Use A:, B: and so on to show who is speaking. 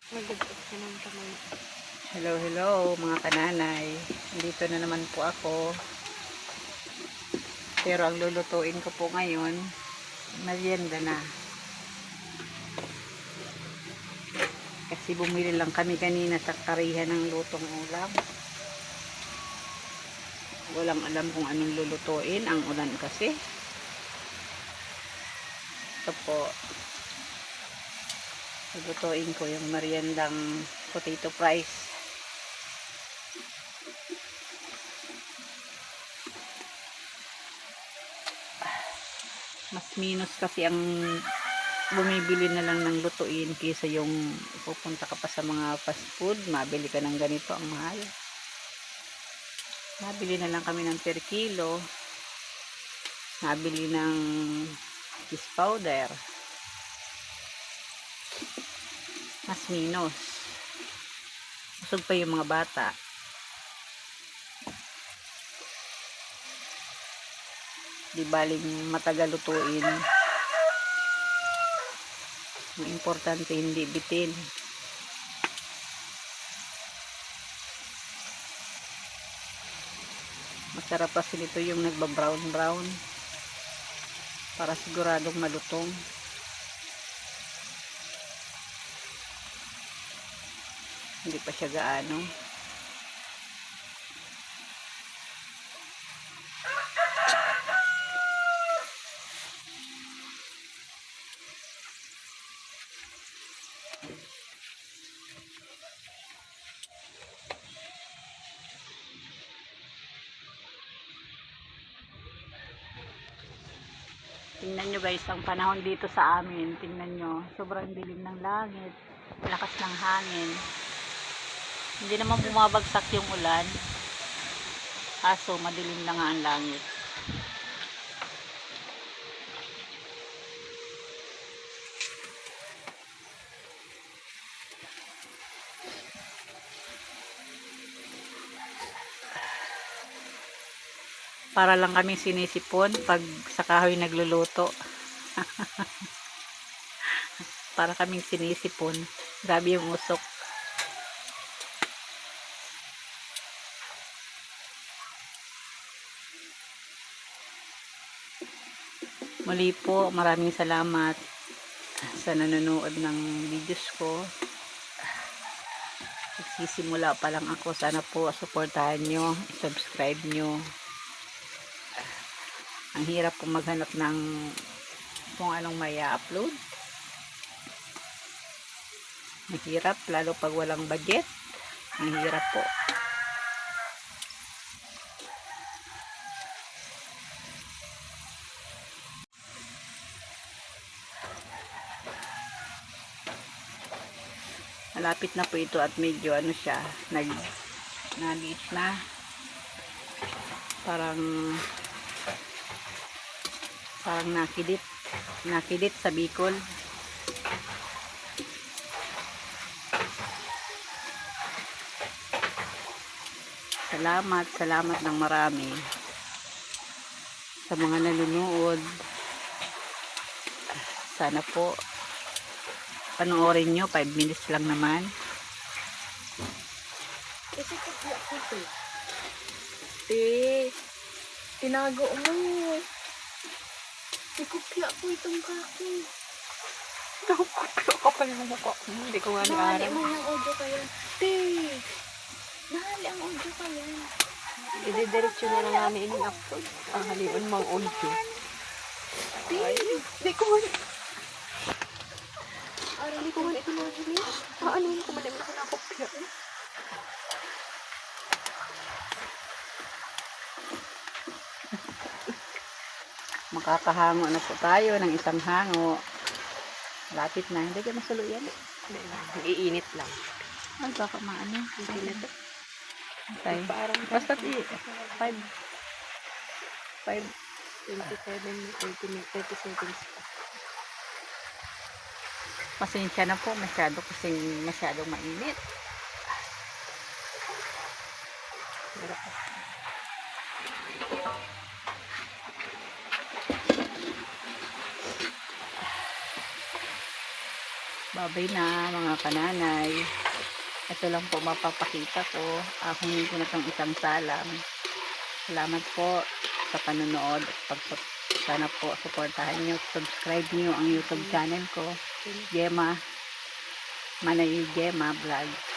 A: Magdagdag ka ng kamay.
B: Hello, hello mga kananay. Dito na naman po ako. Pero ang lulutuin ko po ngayon, merienda na. Kasi bumili lang kami kanina sa karihan ng lutong ulam. Walang alam kung anong lulutuin. Ang ulan kasi. Ito po. Lulutuin ko yung meriendang potato fries. Mas minus kasi ang bumibili na lang ng lutuin kaysa yung pupunta ka pa sa mga fast food, mabili ka ng ganito, ang mahal. Nabili na lang kami ng per kilo, nabili ng cheese powder, mas minus. Busog pa yung mga bata. Di baling matagal lutuin. Ang importante hindi bitin. Masarap kasi nito yung nagba-brown brown para siguradong malutong. Hindi pa siya gaano. Tingnan nyo guys, ang panahon dito sa amin. Tingnan nyo, sobrang dilim ng langit. Lakas ng hangin. Hindi naman bumabagsak yung ulan. Kaso madilim na nga ang langit. Para lang kami sinisipon pag sa kahoy nagluluto. Para kaming sinisipon. Grabe yung usok. Muli po, maraming salamat sa nanonood ng videos ko. Nagsisimula pa lang ako. Sana po suportahan nyo, subscribe nyo. Ang hirap po maghanap ng kung anong may upload. Mahirap, lalo pag walang budget. Ang hirap po. Malapit na po ito at medyo ano siya, naliit na. Parang nakidit sa Bicol. Salamat ng marami sa mga nanonood. Sana po panoorin nyo, 5 minutes lang naman.
A: Kasi kapla ko ito. Tinago mo. Ikupla ko itong kako.
B: Nakukuplo ka pa yung mukha ko. Hindi ko nga
A: Nahali
B: naaram.
A: mo yung audio ka yan. Nahali ang audio ka yan.
B: Ididiretso na lang namin in-upload. Ang halian mang audio.
A: Hindi ko man. Hindi ko man ito nahali. Ano yun ko man naman ako nakopya.
B: Makakahango na po tayo ng isang hango. Lapit na. Hindi ka masulo yan.
A: Iinit lang.
B: Ay, baka maano.
A: Hindi na ito.
B: Okay. Basta 5
A: 30 seconds pa.
B: pasensya na po masyadong mainit. Babay na mga kananay. Ito lang po mapapakita ko. Ahunin ko na itong isang salang. Salamat po sa panonood. Sana po supportahan nyo. Subscribe nyo ang YouTube channel ko. Gemma. Manay Gemma Vlog.